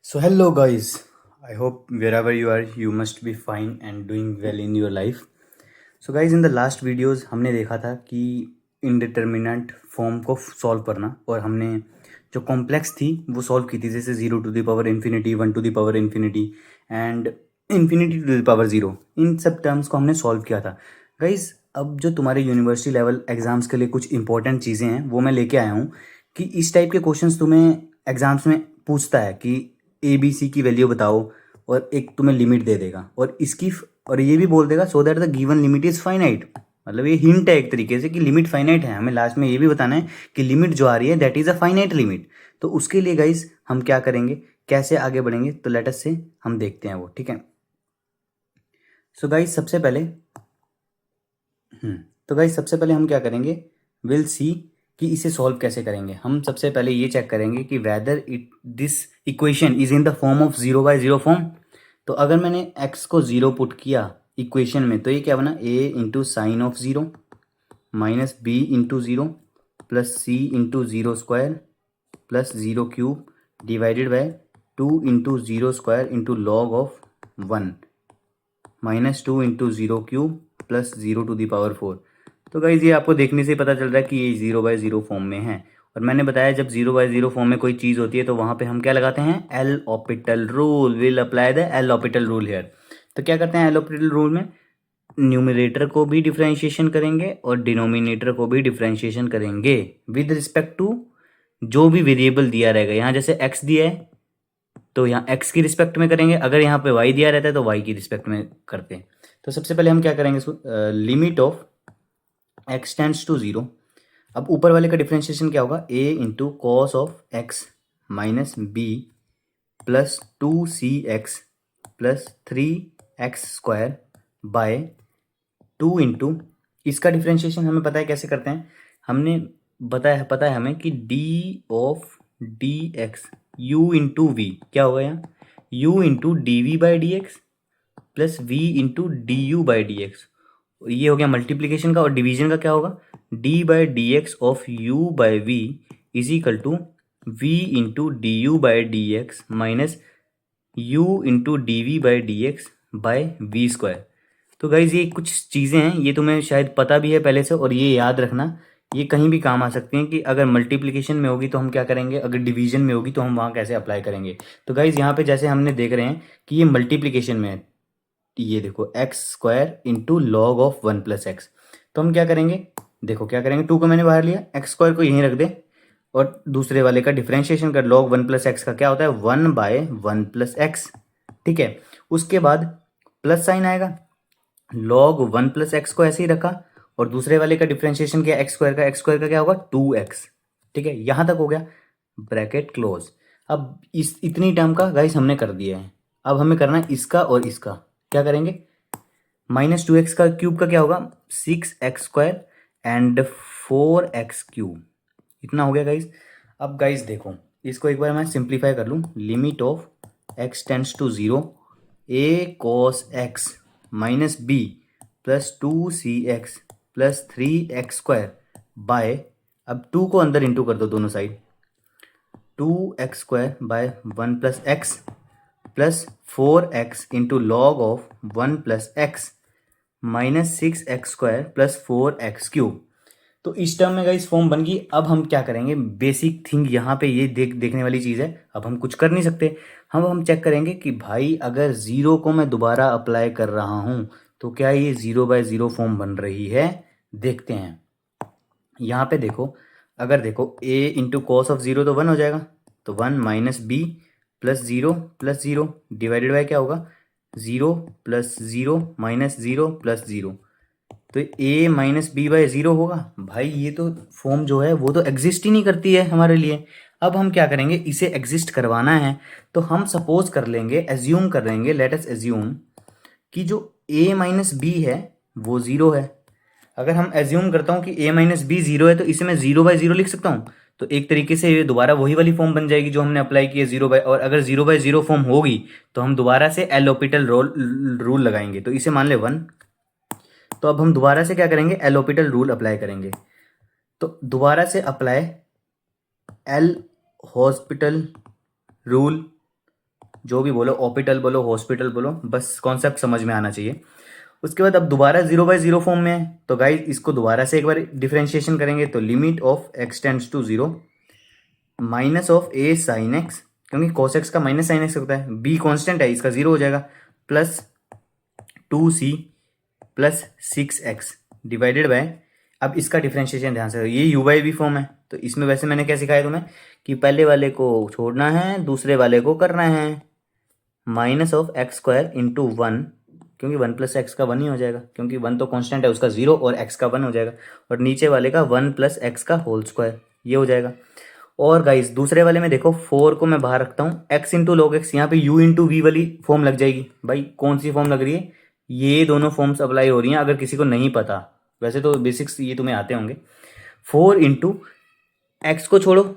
So, hello guys. I hope wherever you are, you must be fine and doing well in your life. So, guys, in the last videos हमने देखा था कि indeterminate form को solve करना और हमने जो कॉम्प्लेक्स थी वो सॉल्व की थी, जैसे 0 to the power infinity, 1 to the power infinity and infinity to the power 0. इन सब टर्म्स को हमने सॉल्व किया था. गाइज, अब जो तुम्हारे यूनिवर्सिटी लेवल एग्जाम्स के लिए कुछ इंपॉर्टेंट चीज़ें हैं वो मैं लेके आया हूँ कि इस टाइप के क्वेश्चंस तुम्हें एग्जाम्स में पूछता है कि ए बी सी की वैल्यू बताओ और एक तुम्हें लिमिट दे देगा और इसकी और ये भी बोल देगा so that the given limit is finite. मतलब ये हिंट है एक तरीके से कि लिमिट फाइनाइट है. हमें लास्ट में ये भी बताना है कि लिमिट जो आ रही है that is a finite limit. तो उसके लिए गाइज हम क्या करेंगे, कैसे आगे बढ़ेंगे, तो लेट अस से हम देखते हैं वो. ठीक है. सो गाइज सबसे पहले सबसे पहले हम क्या करेंगे, विल सी कि इसे सॉल्व कैसे करेंगे. हम सबसे पहले ये चेक करेंगे कि whether it this equation is in the form of 0/0 form. तो अगर मैंने x को 0 पुट किया इक्वेशन में तो ये क्या बना, a into sine of 0 minus b into 0 plus c into 0 square plus 0 cube divided by 2 into 0 square into log of 1 minus 2 into 0 cube plus 0 to the power 4. तो गाइज ये आपको देखने से पता चल रहा है कि ये 0/0 फॉर्म में है. और मैंने बताया जब 0/0 फॉर्म में कोई चीज़ होती है तो वहाँ पे हम क्या लगाते हैं, L'Hopital rule. Will apply the L'Hopital rule here. तो क्या करते हैं एल ऑपिटल रूल में, न्यूमरेटर को भी डिफ्रेंशिएशन करेंगे और डिनोमिनेटर को भी डिफ्रेंशिएशन करेंगे विद रिस्पेक्ट टू जो भी वेरिएबल दिया रहेगा. यहाँ जैसे एक्स दिया है तो यहाँ एक्स की रिस्पेक्ट में करेंगे, अगर यहाँ पे वाई दिया रहता है तो वाई की रिस्पेक्ट में करते हैं. तो सबसे पहले हम क्या करेंगे इसको, limit of x tends to 0. अब ऊपर वाले का डिफ्रेंशिएशन क्या होगा, a into cos of x minus b plus 2cx plus 3x² by 2 into, इसका डिफ्रेंशिएशन हमें पता है कैसे करते हैं. हमने बताया, पता है हमें कि d of dx u into v क्या होगा, यहाँ u into d v by d x plus v into d u by d x. ये हो गया मल्टीप्लीकेशन का. और डिवीजन का क्या होगा, d by d x of u by v is equal to v into d u by d x minus u into d v by d x by v square. तो guys ये कुछ चीज़ें हैं, ये तुम्हें शायद पता भी है पहले से, और ये याद रखना, ये कहीं भी काम आ सकती हैं कि अगर मल्टीप्लिकेशन में होगी तो हम क्या करेंगे, अगर डिवीजन में होगी तो हम वहाँ कैसे अप्लाई करेंगे. तो गाइज यहाँ पे जैसे हमने देख रहे हैं कि ये मल्टीप्लिकेशन में है, ये देखो x² into log of 1 plus x. तो हम क्या करेंगे, देखो क्या करेंगे, 2 को मैंने बाहर लिया, x² को यहीं रख दे और दूसरे वाले का डिफ्रेंशिएशन कर. लॉग 1 प्लस एक्स का क्या होता है, 1/1 प्लस एक्स. ठीक है. उसके बाद प्लस साइन आएगा, लॉग 1 प्लस एक्स को ऐसे ही रखा और दूसरे वाले का डिफ्रेंशिएशन किया x² का क्या होगा 2x. ठीक है, यहाँ तक हो गया, ब्रैकेट क्लोज. अब इस इतनी टर्म का गाइस हमने कर दिया है. अब हमें करना है इसका और इसका. क्या करेंगे, माइनस 2x का क्यूब का क्या होगा 6x² एंड 4x³. इतना हो गया गाइस. अब गाइस देखो इसको एक बार मैं सिंप्लीफाई कर लूँ. Limit of x tends to 0 a cos x minus b plus 2cx plus 3x² by, अब 2 को अंदर इंटू कर दो दोनों side, 2x² by 1 plus x plus 4x into log of 1 plus x minus 6x² plus 4x³. तो इस term में guys form बन गई. अब हम क्या करेंगे, बेसिक थिंग यहाँ पे ये देखने वाली चीज़ है. अब हम कुछ कर नहीं सकते, हम चेक करेंगे कि भाई अगर 0 को मैं दोबारा अप्लाई कर रहा हूँ तो क्या ये 0/0 फॉर्म बन रही है. देखते हैं. यहाँ पे देखो, अगर देखो a इंटू कॉस ऑफ 0 तो 1 हो जाएगा, तो 1 minus b plus zero divided by क्या होगा 0 प्लस 0 माइनस 0 प्लस 0. तो a माइनस बी बाई 0 होगा. भाई ये तो फॉर्म जो है वो तो एग्जिस्ट ही नहीं करती है हमारे लिए. अब हम क्या करेंगे, इसे एग्जिस्ट करवाना है तो हम सपोज कर लेंगे, एज्यूम कर लेंगे, लेट अस एज्यूम कि जो a माइनस बी है वो 0 है. अगर हम एज्यूम करता हूँ कि a माइनस बी 0 है तो इसे मैं 0/0 लिख सकता हूँ. तो एक तरीके से ये दोबारा वही वाली फॉर्म बन जाएगी जो हमने अप्लाई की है 0/, और अगर 0/0 फॉर्म होगी तो हम दोबारा से एल ऑपिटल रूल लगाएंगे. तो इसे मान ले 1. तो अब हम दोबारा से क्या करेंगे, एल ऑपिटल रूल अप्लाई करेंगे. तो दोबारा से अप्लाई एल हॉस्पिटल रूल जो भी बोलो, ऑपिटल बोलो, हॉस्पिटल बोलो, बस कॉन्सेप्ट समझ में आना चाहिए। उसके बाद अब दोबारा 0/0 फॉर्म में है, तो गाइज इसको दोबारा से एक बार डिफ्रेंशिएशन करेंगे, तो limit of x tends to 0 minus of a sine x, क्योंकि cos x का माइनस साइन x होता है, b कांस्टेंट है इसका 0 हो जाएगा, plus 2c plus 6x divided by, अब इसका डिफ्रेंशिएशन ध्यान से, ये u बाई वी फॉर्म है, तो इसमें वैसे मैंने क्या सिखाया तुम्हें कि पहले वाले को छोड़ना है, दूसरे वाले को करना है, minus of x square into 1, क्योंकि 1 प्लस एक्स का 1 ही हो जाएगा, क्योंकि 1 तो कांस्टेंट है उसका 0 और x का 1 हो जाएगा, और नीचे वाले का 1 प्लस एक्स का होल स्क्वायर, ये हो जाएगा। और गाइस दूसरे वाले में देखो 4 को मैं बाहर रखता हूँ, x इंटू लॉग एक्स, यहाँ पे u इंटू वी वाली फॉर्म लग जाएगी। भाई कौन सी फॉर्म लग रही है, ये दोनों फॉर्म्स अप्लाई हो रही हैं, अगर किसी को नहीं पता, वैसे तो बेसिक्स ये तुम्हें आते होंगे। 4 इंटू एक्स को छोड़ो,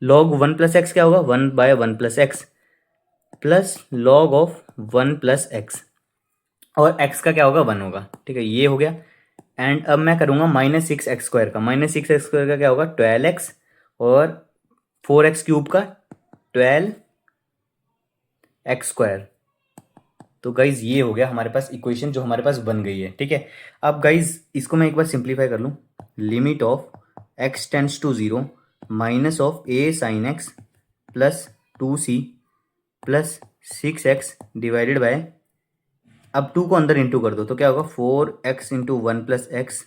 लॉग 1 प्लस एक्स क्या होगा, 1/1 plus x plus log of 1 plus x, और x का क्या होगा 1 होगा, ठीक है, ये हो गया। एंड अब मैं करूँगा -6x² का, -6x² का क्या होगा 12x, और 4x क्यूब का 12x²। तो गाइज ये हो गया हमारे पास इक्वेशन जो हमारे पास बन गई है, ठीक है। अब गाइज इसको मैं एक बार सिंप्लीफाई कर लूँ, limit of x tends to 0 minus of a sine x plus 2c plus 6x divided by, अब 2 को अंदर इंटू कर दो तो क्या होगा 4x into 1 plus x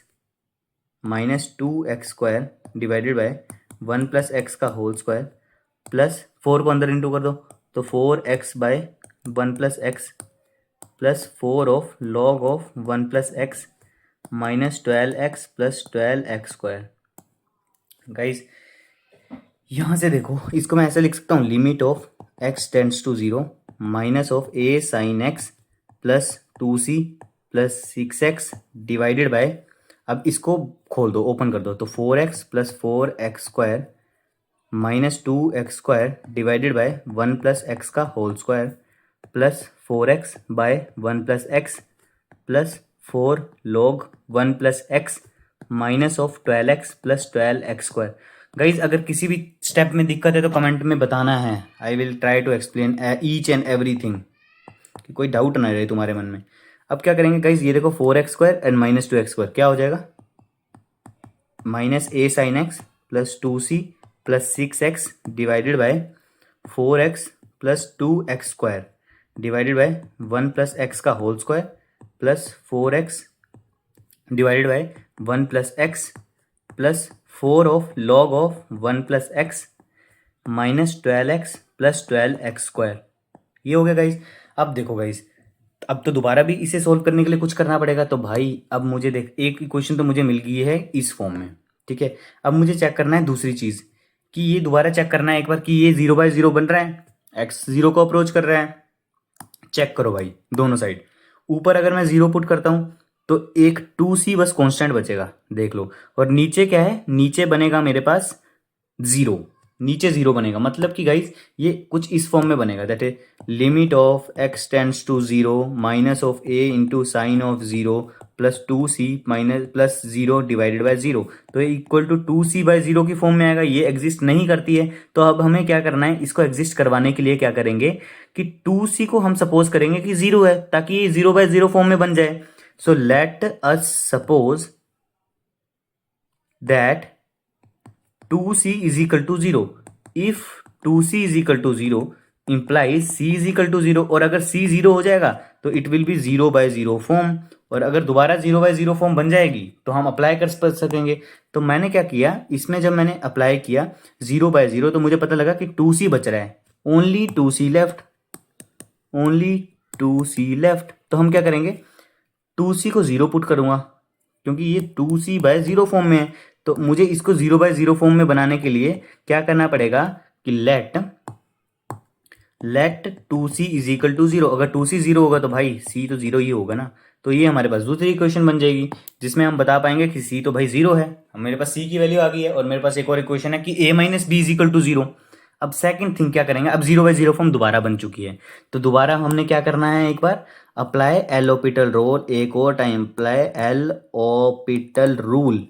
minus 2x² divided by 1 plus x का होल स्क्वायर, प्लस 4 को अंदर इंटू कर दो तो 4x by 1 plus x plus 4 of log of 1 plus x minus 12x plus 12x²। Guys यहाँ से देखो, इसको मैं ऐसे लिख सकता हूँ, limit of x tends to 0 minus of a sine x plus 2c plus 6x divided by, अब इसको खोल दो, ओपन कर दो, तो 4x plus 4x² minus 2x² divided by 1 plus x का whole square plus 4x by 1 plus x plus 4 log 1 plus x minus of 12x plus 12x²। Guys अगर किसी भी स्टेप में दिक्कत है तो कमेंट में बताना है, I will try to explain each and everything, कि कोई डाउट ना रहे तुम्हारे मन में। अब क्या करेंगे गाइज, ये देखो 4x² एंड माइनस 2x² क्या हो जाएगा, minus a sine x plus 2c plus 6x divided by 4x plus 2x² divided by 1 plus x का whole square plus 4x divided by 1 plus x plus 4 of log of 1 plus x minus 12x plus 12x²। ये हो गया guys. अब देखो guys, अब तो दोबारा भी इसे सोल्व करने के लिए कुछ करना पड़ेगा, तो भाई अब मुझे देख, एक इक्वेशन तो मुझे मिल गई है इस फॉर्म में, ठीक है। अब मुझे चेक करना है दूसरी चीज़, कि ये दोबारा चेक करना है एक बार कि ये 0/0 बन रहा है, x 0 को अप्रोच कर रहा है। चेक करो भाई दोनों साइड, ऊपर अगर मैं 0 पुट करता हूँ तो एक 2c बस कांस्टेंट बचेगा, देख लो, और नीचे क्या है, नीचे बनेगा मेरे पास 0, नीचे 0 बनेगा, मतलब कि गाइज ये कुछ इस फॉर्म में बनेगा, that is limit of x tends to 0 minus of a into sine of 0 plus 2c minus plus 0 divided by 0, तो ये इक्वल टू 2c/0 की फॉर्म में आएगा, ये एग्जिस्ट नहीं करती है। तो अब हमें क्या करना है, इसको एग्जिस्ट करवाने के लिए क्या करेंगे कि 2c को हम सपोज करेंगे कि 0 है, ताकि ये 0/0 फॉर्म में बन जाए। So let us suppose that 2c is equal to 0, if 2c is equal to 0 implies c is equal to 0, और अगर c 0 हो जाएगा तो it will be 0/0 फॉर्म, और अगर दोबारा 0/0 फॉर्म बन जाएगी तो हम अप्लाई कर सकेंगे। तो मैंने क्या किया, इसमें जब मैंने अप्लाई किया 0/0 तो मुझे पता लगा कि 2c बच रहा है, only 2c left, only 2c left. तो हम क्या करेंगे, 2c को 0 पुट करूंगा, क्योंकि ये 2c/0 फॉर्म में है, तो मुझे इसको 0/0 फॉर्म में बनाने के लिए क्या करना पड़ेगा कि late 2c is equal to 0, अगर 2c 0 होगा तो भाई c तो 0 ही होगा ना, तो ये हमारे पास दूसरी इक्वेशन बन जाएगी, जिसमें हम बता पाएंगे कि c तो भाई 0 है, मेरे पास c की वैल्यू आ गई है, और मेरे पास एक और इक्वेशन है कि a minus b is equal to 0। अब सेकंड थिंग क्या करेंगे, अब 0/0 फॉर्म दोबारा बन चुकी है, तो दोबारा हमने क्या करना है, एक बार अप्लाई एल ऑपिटल रूल, एक और टाइम अप्लाई एल ऑपिटल रूल,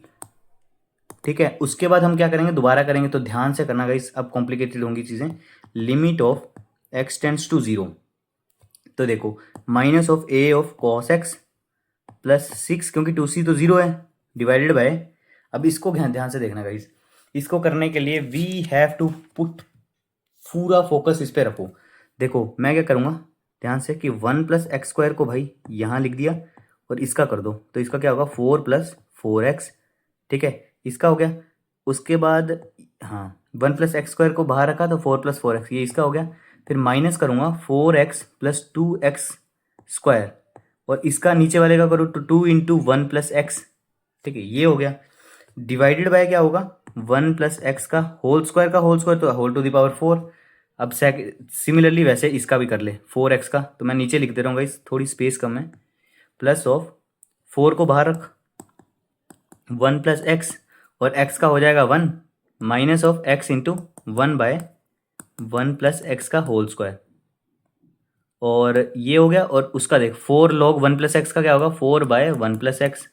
ठीक है। उसके बाद हम क्या करेंगे, दोबारा करेंगे, तो ध्यान से करना गाइस, अब कॉम्प्लिकेटेड होंगी चीजें। Limit of x tends to zero, तो देखो minus of a of cos x plus 6, क्योंकि 2c तो जीरो है, डिवाइडेड बाय, अब इसको ध्यान से देखना गाइस, इसको करने के लिए वी हैव टू पुट पूरा फोकस इस पे रखो। देखो मैं क्या करूँगा ध्यान से कि 1 + x² को भाई यहाँ लिख दिया और इसका कर दो, तो इसका क्या होगा 4 + 4x, ठीक है, इसका हो गया। उसके बाद हाँ 1 + x² को बाहर रखा तो 4 + 4x, ये इसका हो गया। फिर माइनस करूँगा 4x + 2x², और इसका नीचे वाले का करो तो 2 × 1 + x, ठीक है, ये हो गया। डिवाइडेड बाय क्या होगा 1 + x का होल स्क्वायर तो होल टू द पावर 4। अब सिमिलरली वैसे इसका भी कर ले 4x का, तो मैं नीचे लिख दे रहा हूँ गाइस, थोड़ी स्पेस कम है, प्लस ऑफ 4 को बाहर रख 1 + x, और x का हो जाएगा 1 माइनस ऑफ x × 1/1 + x का होल स्क्वायर, और ये हो गया। और उसका देख 4 log 1 + x का क्या होगा 4/1 + x,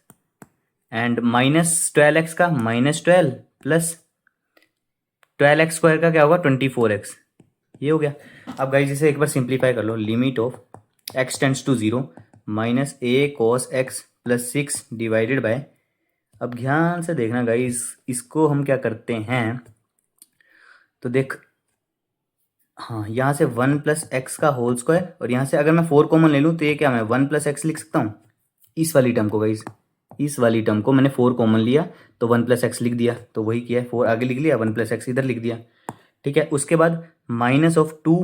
एंड -12x का -12 प्लस 12x² का क्या होगा 24x, ये हो गया। अब गाइस इसे एक बार सिंप्लीफाई कर लो, limit of x tends to zero minus a cos x plus 6 divided by, अब ध्यान से देखना गाइस, इसको हम क्या करते हैं, तो देख हाँ यहाँ से 1 + x का होल स्क्वायर, और यहाँ से अगर मैं 4 कॉमन ले लूँ तो ये क्या, मैं 1 + x लिख सकता हूँ, इस वाली टर्म को गाइस, इस वाली टर्म को मैंने 4 कॉमन लिया तो 1 + x लिख दिया, तो वही किया है, 4 आगे लिख लिया 1 + x इधर लिख दिया, ठीक है। उसके बाद माइनस ऑफ 2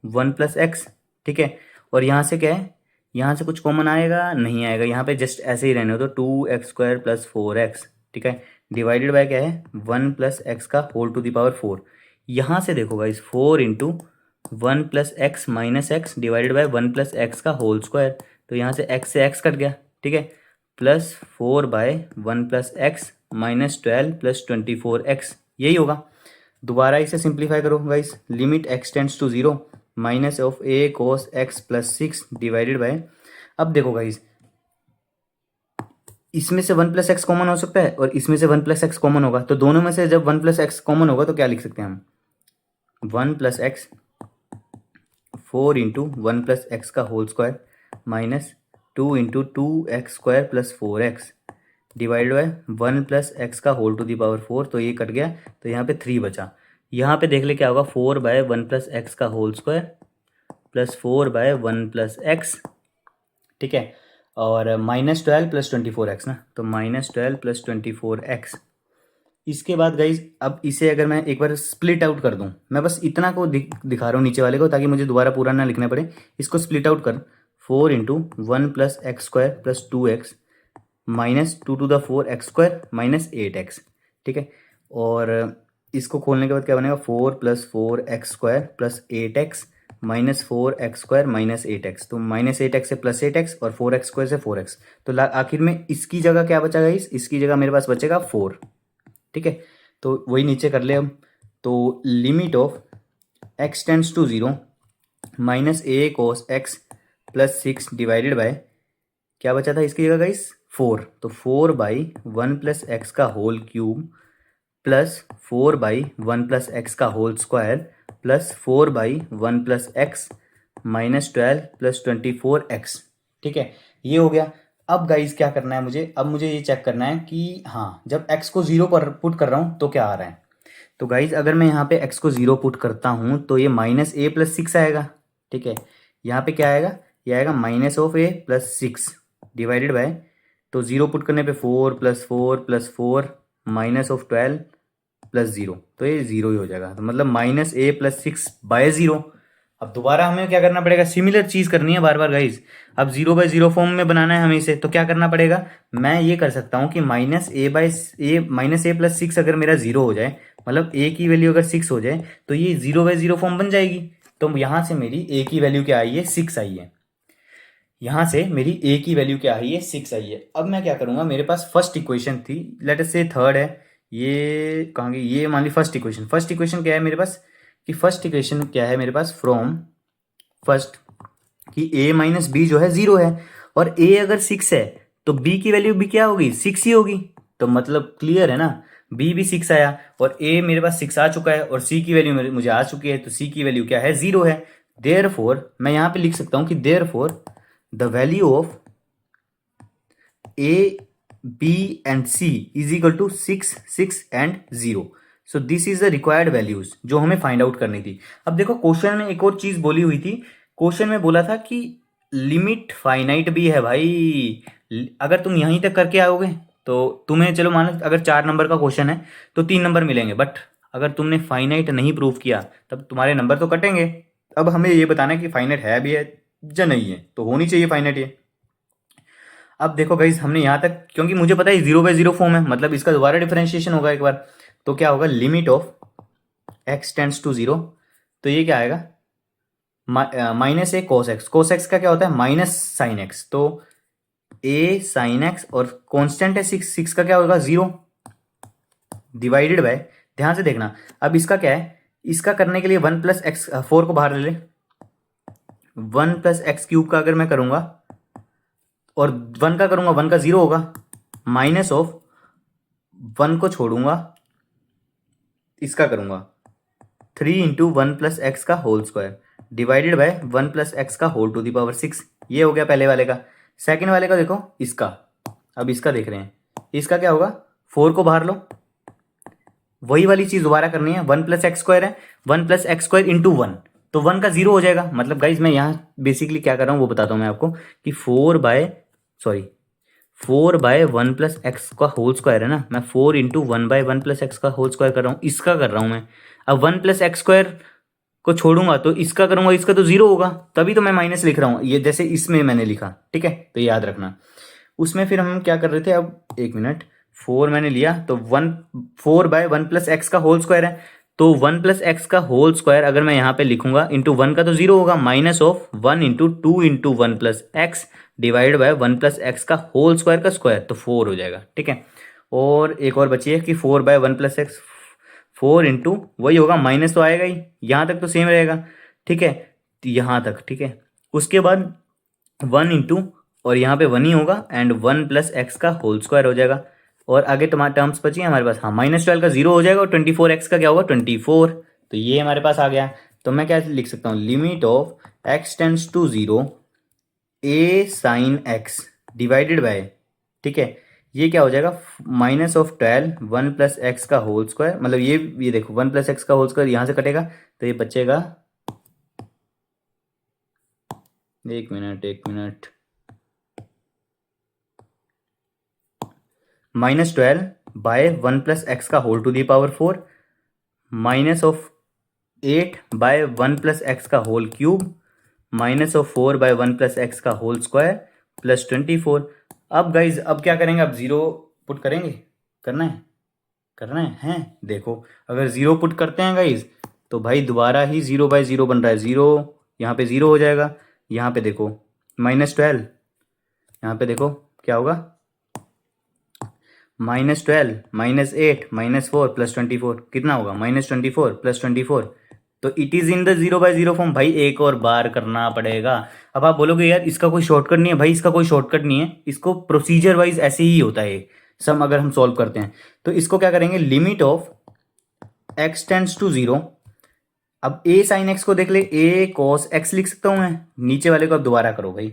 1 + x, ठीक है, और यहाँ से क्या है, यहाँ से कुछ कॉमन आएगा नहीं आएगा, यहाँ पे जस्ट ऐसे ही रहने हो तो 2x² + 4x, ठीक है, डिवाइडेड बाय क्या है 1 + x का होल टू द पावर 4। यहाँ से देखो guys 4 × 1 + x minus x divided by 1 + x का होल स्क्वायर, तो यहाँ से x से x कट गया, ठीक है, प्लस 4/1 + x माइनस 12 + 24x, यही होगा। दोबारा इसे सिंप्लीफाई करो guys, limit x tends to zero minus of a cos x plus 6 divided by, अब देखो गाइस इसमें से 1 + x कॉमन हो सकता है और इसमें से 1 + x कॉमन होगा, तो दोनों में से जब 1 + x कॉमन होगा तो क्या लिख सकते हैं हम 1 + x 4 × 1 + x का whole square minus 2 × 2x² + 4x divide by 1 + x का होल टू द पावर 4, तो ये कट गया, तो यहाँ पे 3 बचा। यहाँ पे देख ले क्या होगा 4/1 + x का होल स्क्वायर प्लस 4/1 + x, ठीक है, और -12 + 24x ना, तो -12 + 24x। इसके बाद गाइज अब इसे अगर मैं एक बार स्प्लिट आउट कर दूं, मैं बस इतना को दिखा रहा हूँ नीचे वाले को ताकि मुझे दोबारा पूरा ना लिखना पड़े, इसको स्प्लिट आउट कर 4 × 1 + x² + 2x minus 2 to the 4 x² minus 8x, ठीक है, और इसको खोलने के बाद क्या बनेगा 4 + 4x² + 8x minus 4x² minus 8x, तो -8x से +8x और 4x² से 4x, तो आखिर में इसकी जगह क्या बचा इसकी जगह मेरे पास बचेगा 4, ठीक है, तो वही नीचे कर ले हम, तो limit of x tends to zero minus a cos x plus 6 divided by, क्या बचा था इसकी जगह गाइस 4, तो 4/1 + x का होल क्यूब प्लस 4/1 + x का whole square plus 4/1 + x minus 12 + 24x, ठीक है, ये हो गया। अब गाइस क्या करना है मुझे, अब मुझे ये चेक करना है कि हाँ जब x को 0 पर पुट कर रहा हूँ तो क्या आ रहा है, तो गाइस अगर मैं यहाँ पे x को 0 पुट करता हूँ तो ये -a + 6 आएगा, ठीक है, यहाँ पे क्या आएगा, ये आएगा -a + 6 डिवाइडेड बाय, तो 0 पुट करने पे 4 + 4 + 4 माइनस ऑफ 12 + 0, तो ये 0 ही हो जाएगा, तो मतलब -a + 6/0। अब दोबारा हमें क्या करना पड़ेगा, सिमिलर चीज़ करनी है बार बार गाइज, अब 0/0 फॉर्म में बनाना है हमें इसे, तो क्या करना पड़ेगा, मैं ये कर सकता हूँ कि -a + 6 अगर मेरा 0 हो जाए, मतलब a की वैल्यू अगर 6 हो जाए तो ये 0/0 फॉर्म बन जाएगी, तो यहाँ से मेरी a की वैल्यू क्या आई है 6 आई है, यहाँ से मेरी a की वैल्यू क्या आई है 6 आई है। अब मैं क्या करूँगा, मेरे पास फर्स्ट इक्वेशन थी, लेट अस से थर्ड है, ये कहाँ गई, ये मान ली फर्स्ट इक्वेशन क्या है मेरे पास, कि फर्स्ट इक्वेशन क्या है मेरे पास फ्रॉम फर्स्ट, कि a - b जो है 0 है, और a अगर 6 है तो b की वैल्यू भी क्या होगी 6 ही होगी, तो मतलब क्लियर है ना, बी भी 6 आया और ए मेरे पास 6 आ चुका है और सी की वैल्यू मुझे आ चुकी है, तो सी की वैल्यू क्या है, 0 है। देयरफॉर मैं यहाँ पे लिख सकता हूँ कि therefore the value of a b and c is equal to 6 6 and 0। So this is the required values जो हमें फाइंड आउट करनी थी। अब देखो क्वेश्चन में एक और चीज बोली हुई थी, क्वेश्चन में बोला था कि लिमिट फाइनाइट भी है भाई। अगर तुम यहीं तक करके आओगे तो तुम्हें, चलो मान लो अगर 4 नंबर का क्वेश्चन है तो 3 नंबर मिलेंगे, बट अगर तुमने फाइनाइट नहीं प्रूव किया तब तुम्हारे नंबर तो कटेंगे। अब हमें ये बताना है कि फाइनाइट है भी है या नहीं है, तो होनी चाहिए फाइनाइट ये। अब देखो गाइज हमने यहाँ तक, क्योंकि मुझे पता है 0/0 फॉर्म है, मतलब इसका दोबारा डिफरेंशिएशन होगा एक बार, तो क्या होगा, limit of x tends to 0, तो ये क्या आएगा, minus a cos x. Cos x का क्या होता है, माइनस साइन एक्स, तो ए साइन एक्स और कांस्टेंट है 6, 6 का क्या होगा 0, डिवाइडेड बाय, ध्यान से देखना। अब इसका क्या है, इसका करने के लिए 1 प्लस एक्स, 4 को बाहर ले ले, 1 प्लस एक्स क्यूब का अगर मैं करूंगा और 1 का करूंगा 1 का 0 होगा, माइनस ऑफ 1 को छोड़ूंगा, इसका करूंगा 3 इंटू 1 प्लस एक्स का whole square divided by 1 plus x का होल टू द पावर 6। ये हो गया पहले वाले का। सेकंड वाले का देखो इसका, अब इसका देख रहे हैं, इसका क्या होगा, 4 को बाहर लो, वही वाली चीज दोबारा करनी है, 1 प्लस एक्स स्क्वायर है, 1 प्लस एक्स स्क्वायर इंटू 1, तो 1 का 0 हो जाएगा। मतलब गाइज मैं यहाँ बेसिकली क्या कर रहा हूँ वो बताता हूँ मैं आपको, कि 4/1 प्लस एक्स का होल स्क्वायर है ना, मैं 4 इंटू 1/1 प्लस एक्स का होल स्क्वायर कर रहा हूँ, इसका कर रहा हूँ मैं। अब 1 प्लस एक्स स्क्वायर को छोड़ूंगा तो इसका करूंगा, इसका तो 0 होगा, तभी तो मैं माइनस लिख रहा हूँ, ये जैसे इसमें मैंने लिखा, ठीक है, तो याद रखना। उसमें फिर हम क्या कर रहे थे, अब एक मिनट, 4 मैंने लिया तो 4/1 प्लस एक्स का होल स्क्वायर है, तो 1 प्लस एक्स का होल स्क्वायर अगर मैं यहाँ पे लिखूंगा इंटू 1 का तो 0 होगा, minus of 1 into 2 into 1 plus x divide by 1 plus x का होल स्क्वायर का स्क्वायर, तो 4 हो जाएगा, ठीक है। और एक और बची है कि 4/1 प्लस एक्स, 4 इंटू वही होगा, माइनस तो आएगा ही, यहाँ तक तो सेम रहेगा, ठीक है, तो यहाँ तक, ठीक है। उसके बाद 1 इंटू, और यहाँ पे 1 ही होगा, एंड 1 प्लस एक्स का होल स्क्वायर हो जाएगा। और आगे तुम्हारे टर्म्स बची है हमारे पास, हाँ, -12 का 0 हो जाएगा और 24x का क्या होगा 24, तो ये हमारे पास आ गया। तो मैं क्या लिख सकता हूँ, limit of x tends to 0 a sine x divided by, ठीक है, ये क्या हो जाएगा, -12 1 प्लस एक्स का होल स्क्वायर, मतलब ये देखो 1 प्लस एक्स का होल स्क्वायर यहाँ से कटेगा, तो ये बचेगा, एक मिनट, -12 बाय 1 प्लस एक्स का whole to the power 4 minus of 8 by 1 plus x का whole cube minus of 4 bye 1 plus x का होल स्क्वायर प्लस 24। अब गाइज अब क्या करेंगे, अब 0 पुट करेंगे, करना है देखो, अगर 0 पुट करते हैं गाइज तो भाई दोबारा ही 0/0 बन रहा है, 0 यहाँ पे 0 हो जाएगा, यहाँ पे देखो -12, यहाँ पे देखो क्या होगा, -12 -8 -4 प्लस 24 कितना होगा, -24 प्लस 24, तो it is in the 0/0 form. भाई एक और बार करना पड़ेगा। अब आप बोलोगे यार इसका कोई शॉर्टकट नहीं है, भाई इसका कोई शॉर्टकट नहीं है, इसको प्रोसीजर वाइज ऐसे ही होता है सम, अगर हम सॉल्व करते हैं तो इसको क्या करेंगे, limit of x tends to 0, अब a साइन x को देख ले, a cos x लिख सकता हूं मैं, नीचे वाले को अब दोबारा करो भाई,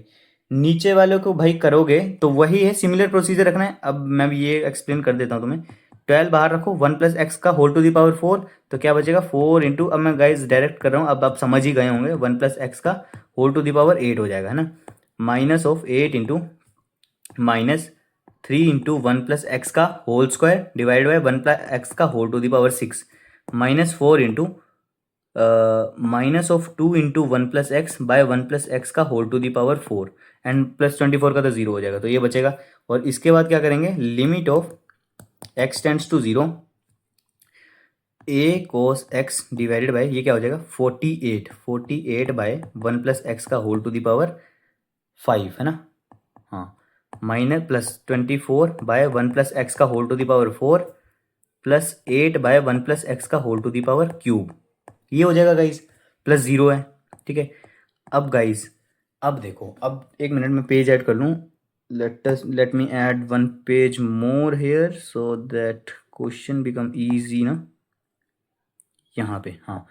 नीचे वाले को भाई करोगे तो वही है, सिमिलर प्रोसीजर रखना है। अब मैं भी ये एक्सप्लेन कर देता हूँ तुम्हें, 12 बाहर रखो, 1 प्लस एक्स का होल टू दी पावर 4, तो क्या बचेगा 4 इंटू, अब मैं गाइज डायरेक्ट कर रहा हूँ, अब आप समझ ही गए होंगे, 1 प्लस एक्स का होल टू दी पावर 8 हो जाएगा, है ना, minus of 8 into -3 into 1 plus x का whole square divide by 1 plus x का whole to the power 6 -4 into -2 into 1 plus x by 1 plus x का whole to the power 4 and plus 24 का तो 0 हो जाएगा, तो ये बचेगा। और इसके बाद क्या करेंगे, limit of x tends to 0 a cos x divided by, ये क्या हो जाएगा 48 बाय 1 प्लस एक्स का होल टू दी पावर 5, है ना, हाँ, minus plus 24 by 1 plus x का whole to the power 4 plus 8 by 1 plus x का whole to the power cube, ये हो जाएगा गाइज, प्लस 0 है, ठीक है। अब गाइज अब देखो, अब एक मिनट में पेज ऐड कर लूँ, let me add 1 page more here so that question become easy ना, यहाँ पे। हाँ,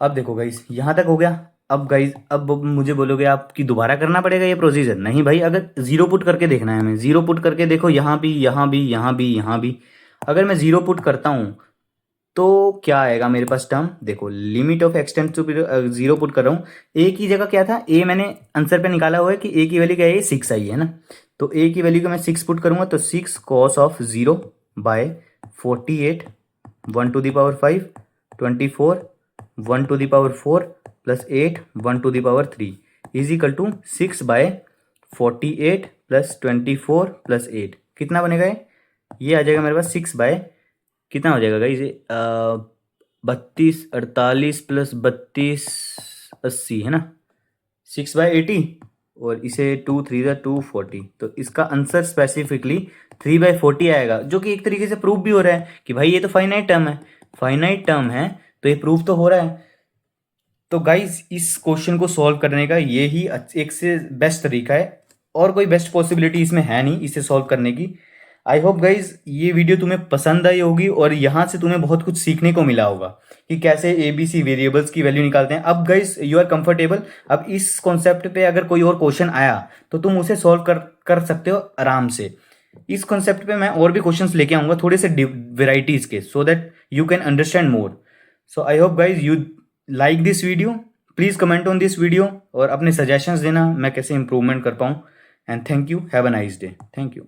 अब देखो गाइस यहाँ तक हो गया। अब गाइस अब मुझे बोलोगे आप कि दोबारा करना पड़ेगा ये प्रोसीजर। नहीं भाई, अगर जीरो पुट करके देखना है हमें, जीरो पुट करके देखो, यहाँ भी यहाँ भी यहाँ भी यहाँ भी। अगर मैं जीरो पुट करता हूँ तो क्या आएगा मेरे पास टर्म, देखो limit of x tends to zero put कर रहा हूँ। ए की जगह क्या था, ए मैंने आंसर पे निकाला हुआ है कि ए की वैल्यू क्या है, 6 आई है ना। तो ए की वैल्यू को मैं 6 पुट करूंगा तो 6 cos of 0 by 48 1 to the power 5 24 1 to the power 4 plus 8 1 to the power 3 is equal to 6 by 48 plus 24 plus 8 कितना बनेगा ये आ जाएगा मेरे पास 6 बाय कितना हो जाएगा गाइस, 32 48 प्लस 32 80 है ना, 6/80। और इसे 2 3 ज़ा 240, तो इसका आंसर स्पेसिफिकली 3/40 आएगा, जो कि एक तरीके से प्रूव भी हो रहा है कि भाई ये तो फाइनाइट टर्म है, फाइनाइट टर्म है तो ये प्रूव तो हो रहा है। तो गाइज इस क्वेश्चन को सॉल्व करने का ये ही एक से बेस्ट तरीका है, और कोई बेस्ट पॉसिबिलिटी इसमें है नहीं इसे सॉल्व करने की। आई होप गाइज ये वीडियो तुम्हें पसंद आई होगी और यहाँ से तुम्हें बहुत कुछ सीखने को मिला होगा कि कैसे ABC वेरिएबल्स की वैल्यू निकालते हैं। अब गाइज यू आर कंफर्टेबल, अब इस कॉन्सेप्ट पे अगर कोई और क्वेश्चन आया तो तुम उसे सॉल्व कर सकते हो आराम से। इस कॉन्सेप्ट पे मैं और भी क्वेश्चंस लेके आऊंगा थोड़े से वेराइटीज के, so that you can understand more. So I hope guys you like this video, please comment on this video और अपने सजेशंस देना मैं कैसे इंप्रूवमेंट कर पाऊँ। And thank you, have a nice day, thank you.